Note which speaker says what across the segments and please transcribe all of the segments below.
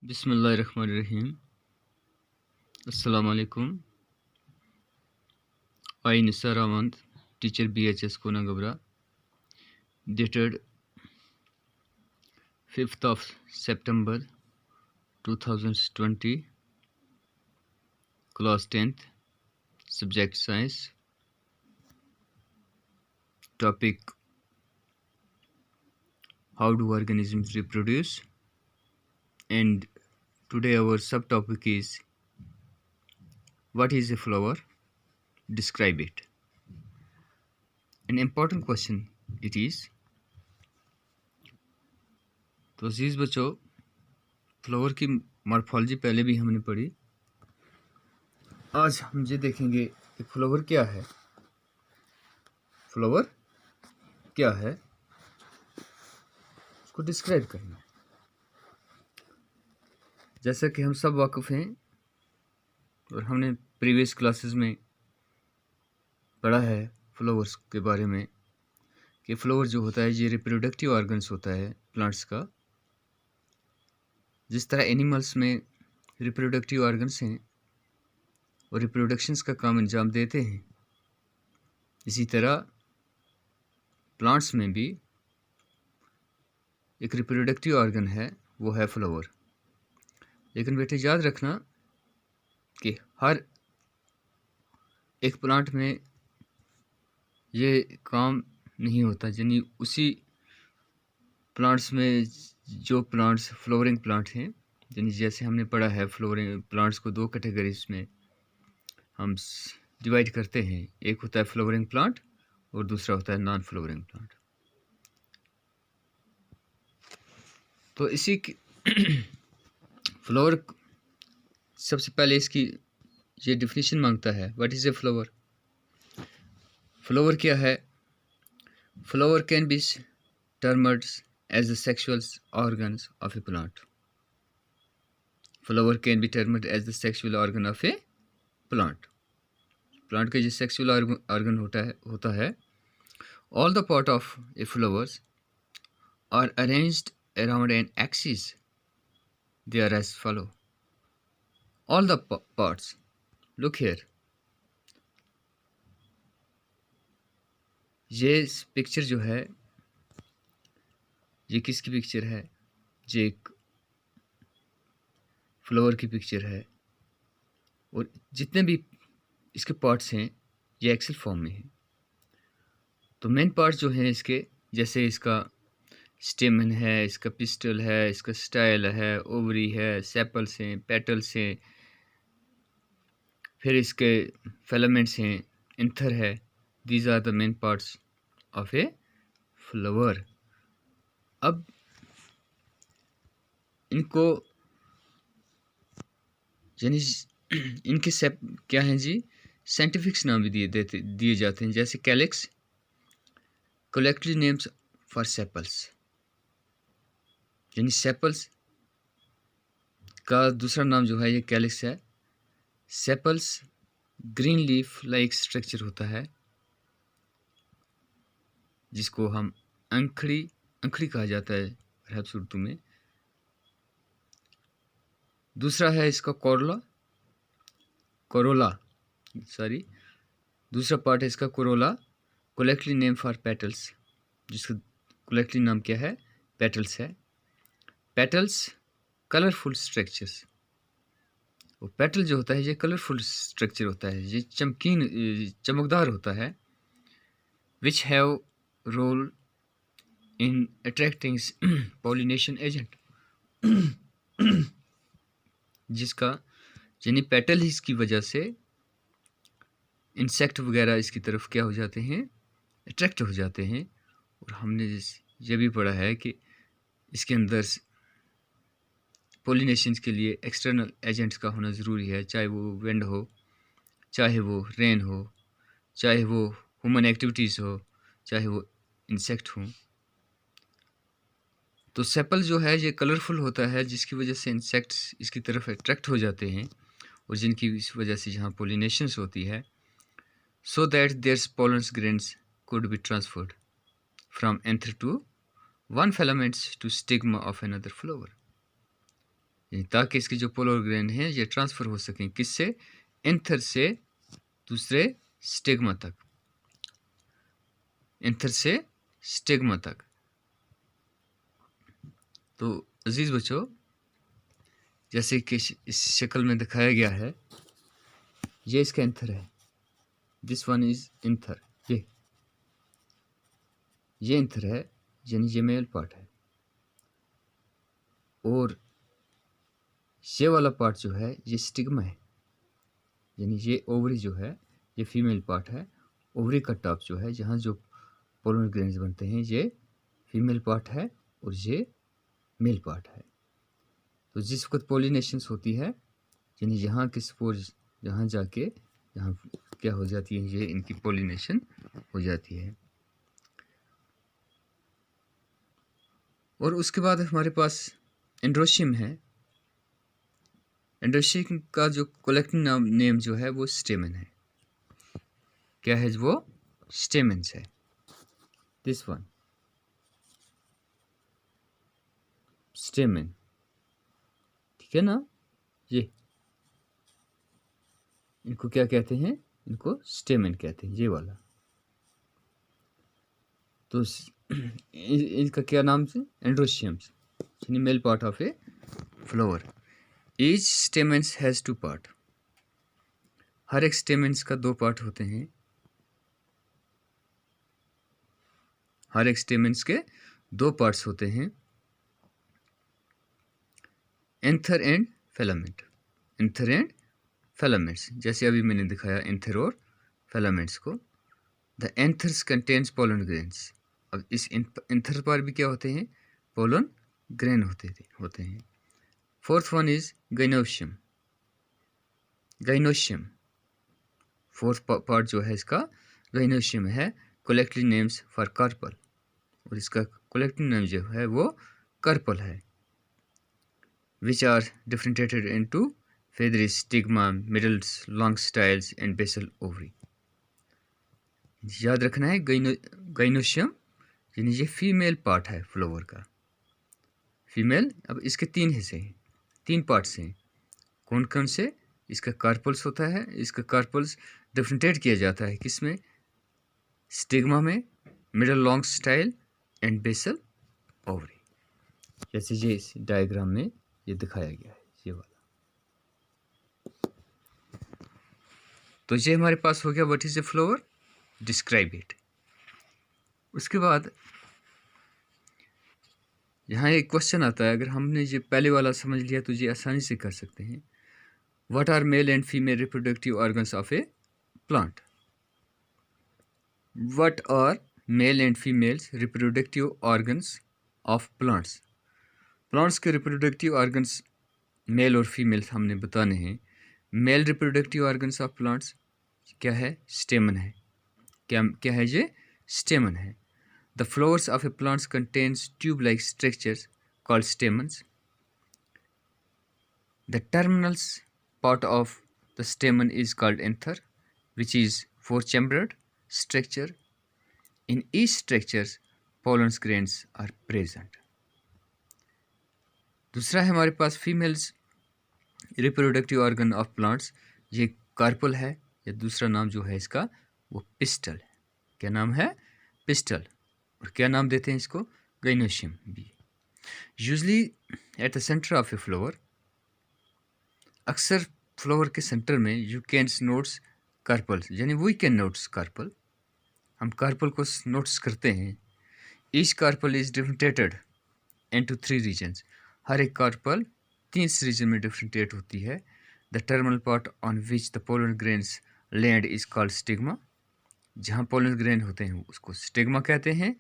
Speaker 1: बिस्मिल्लाहिर्रहमानिर्रहीम। अस्सलाम वालेकुम। I Nisar Ahmad, teacher BHS Konagabra, dated 5th of September 2020, class 10th, subject science, topic how do organisms reproduce, and today our subtopic is what is a flower? Describe it. An important question it is. तो अजीज़ बच्चों, flower की morphology पहले भी हमने पढ़ी। आज हम ये देखेंगे कि फ्लावर क्या है। फ्लावर क्या है उसको डिस्क्राइब करना। जैसा कि हम सब वाकिफ़ हैं और हमने प्रीवियस क्लासेस में पढ़ा है फ्लावर्स के बारे में कि फ्लावर जो होता है ये रिप्रोडक्टिव ऑर्गन्स होता है प्लांट्स का। जिस तरह एनिमल्स में रिप्रोडक्टिव ऑर्गन्स हैं और रिप्रोडक्शंस का काम अंजाम देते हैं, इसी तरह प्लांट्स में भी एक रिप्रोडक्टिव ऑर्गन है, वो है फ्लावर। लेकिन बेटे याद रखना कि हर एक प्लांट में ये काम नहीं होता, यानी उसी प्लांट्स में जो प्लांट्स फ्लावरिंग प्लांट हैं, यानी जैसे हमने पढ़ा है फ्लावरिंग प्लांट्स को दो कैटेगरीज में हम डिवाइड करते हैं। एक होता है फ्लावरिंग प्लांट और दूसरा होता है नॉन फ्लावरिंग प्लांट। तो इसी की फ्लावर सबसे पहले इसकी ये डिफिनीशन मांगता है, what is a flower. Flower क्या है? Flower can be termed as the sexual organs of a plant. Flower can be termed as the sexual organ of a plant. Plant का जो sexual organ होता है all the part of a flowers are arranged around an axis. They are as follow. All the parts. Look here. ये picture जो है ये किसकी picture है? ये एक फ्लावर की पिक्चर है और जितने भी इसके पार्ट्स हैं ये एक्सेल फॉर्म में हैं। तो मेन पार्ट्स जो हैं इसके, जैसे इसका स्टेमन है, इसका पिस्टल है, इसका स्टाइल है, ओवरी है, सेपल्स हैं, पेटल्स हैं, फिर इसके फिलामेंट्स हैं, एंथर है। These are the main parts of a flower. अब इनको यानी इनके क्या हैं जी, साइंटिफिक्स नाम भी दिए जाते हैं, जैसे calyx, collective names for sepals. यानी सेपल्स का दूसरा नाम जो है ये कैलिक्स है। Sepals green leaf like structure होता है जिसको हम अंखड़ी कहा जाता है परहैप्स उर्दू में। दूसरा है इसका दूसरा पार्ट है इसका Corolla, collective name for petals, जिसका कलेक्टिव नाम क्या है? पेटल्स है। Petals colourful structures. वो पेटल जो होता है ये कलरफुल स्ट्रक्चर होता है, ये चमकदार होता है। Which have role in attracting pollination agent, जिसका यानी पेटल ही इसकी वजह से इंसेक्ट वगैरह इसकी तरफ क्या हो जाते हैं? अट्रैक्ट हो जाते हैं। और हमने ये भी पढ़ा है कि इसके अंदर पॉलिनेशन के लिए एक्सटर्नल एजेंट्स का होना ज़रूरी है, चाहे वो विंड हो, चाहे वो रेन हो, चाहे वो ह्यूमन एक्टिविटीज़ हो, चाहे वो इंसेक्ट हो। तो सेपल जो है ये कलरफुल होता है, जिसकी वजह से इंसेक्ट्स इसकी तरफ अट्रैक्ट हो जाते हैं और जिनकी इस वजह से यहाँ पोलिनेशंस होती है, so that their pollens grains could be transferred from anther to one filaments to stigma of another flower. ताकि इसके जो पोलर ग्रेन हैं ये ट्रांसफ़र हो सकें किससे, एंथर से दूसरे स्टिग्मा तक, एंथर से स्टिग्मा तक। तो अजीज़ बच्चों, जैसे कि इस शक्ल में दिखाया गया है, ये इसका एंथर है, दिस वन इज एंथर, ये एंथर है, यानी ये मेल पार्ट है, और ये वाला पार्ट जो है ये स्टिग्मा है, यानी ये ओवरी जो है ये फीमेल पार्ट है, ओवरी का टॉप जो है जहाँ जो पोलन ग्रेन्स बनते हैं ये फीमेल पार्ट है और ये मेल पार्ट है। तो जिस वक्त पोलिनेशंस होती है, यानी यहाँ के स्पोर्स यहाँ जाके यहाँ क्या हो जाती है, ये इनकी पोलिनेशन हो जाती है। और उसके बाद हमारे पास एंड्रोशियम है। एंड्रोशियम का जो कलेक्टिव नेम जो है वो स्टेमन है। क्या है वो? स्टेमन्स है, दिस वन स्टेमन, ठीक है ना। ये इनको क्या कहते हैं? इनको स्टेमन कहते हैं, ये वाला। तो इनका क्या नाम से? एंड्रोशियम्स, यानी male part of a flower. Each stamens has two part, हर एक स्टेमन्स का दो पार्ट होते हैं, हर एक स्टेमन्स के दो पार्ट्स होते हैं, anther and filament, anther and filaments, जैसे अभी मैंने दिखाया एंथर और फिलामेंट्स को। The anthers contains pollen grains, अब इस एंथर पर भी क्या होते हैं? पोलन ग्रेन होते हैं। Fourth one is gynoecium, gynoecium fourth part जो है इसका गाइनोशियम है। कलेक्टिव नेम्स फॉर कार्पल, और इसका कलेक्टिव नेम जो है वो कार्पल है। Which are differentiated into feathery, stigma, middles, long styles and basal ovary. याद रखना है गाइनोशियम यानी ये फीमेल पार्ट है फ्लावर का, फीमेल। अब इसके तीन हिस्से हैं, तीन पार्ट्स हैं। कौन कौन से? इसका कार्पल्स होता है, इसका कार्पल्स डिफरेंशिएट किया जाता है किसमें? स्टिग्मा में, middle long style and basal ovary, जैसे ये इस डायग्राम में ये दिखाया गया है, ये वाला। तो ये हमारे पास हो गया what is a flower, describe it. उसके बाद यहाँ एक क्वेश्चन आता है, अगर हमने ये पहले वाला समझ लिया तो ये आसानी से कर सकते हैं। What are male and female reproductive organs of a plant? What are male and females reproductive organs of plants? Plants के रिप्रोडक्टिव ऑर्गन्स मेल और फीमेल हमने बताने हैं। Male reproductive organs of plants क्या है? स्टेमन है। क्या है ये? स्टेमन है। The flowers of a plant contains tube-like structures called stamens. The terminal part of the stamen is called anther, which is four-chambered structure. In each structure, pollen grains are present. दूसरा है हमारे पास females reproductive organ of plants, ये carpel है, या दूसरा नाम जो है इसका वो पिस्टल है। क्या नाम है? पिस्टल। और क्या नाम देते हैं इसको? गाइनोशियम भी। Usually at the center of a flower, अक्सर फ्लावर के सेंटर में यू कैन नोट्स कार्पल, यानी वी कैन नोट्स कार्पल, हम कार्पल को नोट्स करते हैं। Each carpel is differentiated into 3 regions, हर एक कार्पल 3 रीजन में डिफरेंशिएट होती है। The terminal part on which the pollen grains land is called stigma, जहाँ पोलन ग्रेन होते हैं उसको स्टिग्मा कहते हैं।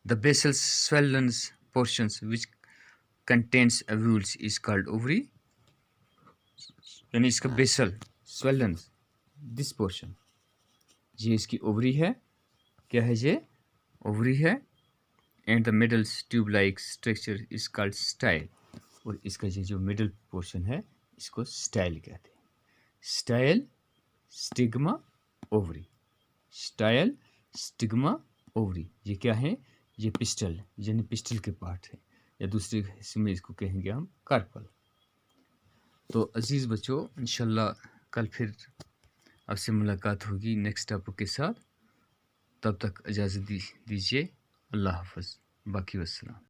Speaker 1: The basal swollen portions which contains ovules is called ovary, यानी इसका बेसल swollen दिस पोर्शन, ये इसकी ओवरी है। क्या है ये? ओवरी है। And the middle tube like structure is called style, और इसका ये जो मिडल पोर्शन है इसको स्टाइल कहते हैं। Style, stigma, ovary, style, stigma, ovary, ये क्या है? ये पिस्टल, यानी पिस्टल के पार्ट है, या दूसरे हिस्से में इसको कहेंगे हम कार्पल। तो अज़ीज़ बच्चों, इंशाल्लाह कल फिर आपसे मुलाकात होगी नेक्स्ट टॉपिक के साथ। तब तक इजाज़त दीजिए। अल्लाह हाफ़िज़। बाकी वस्सलाम।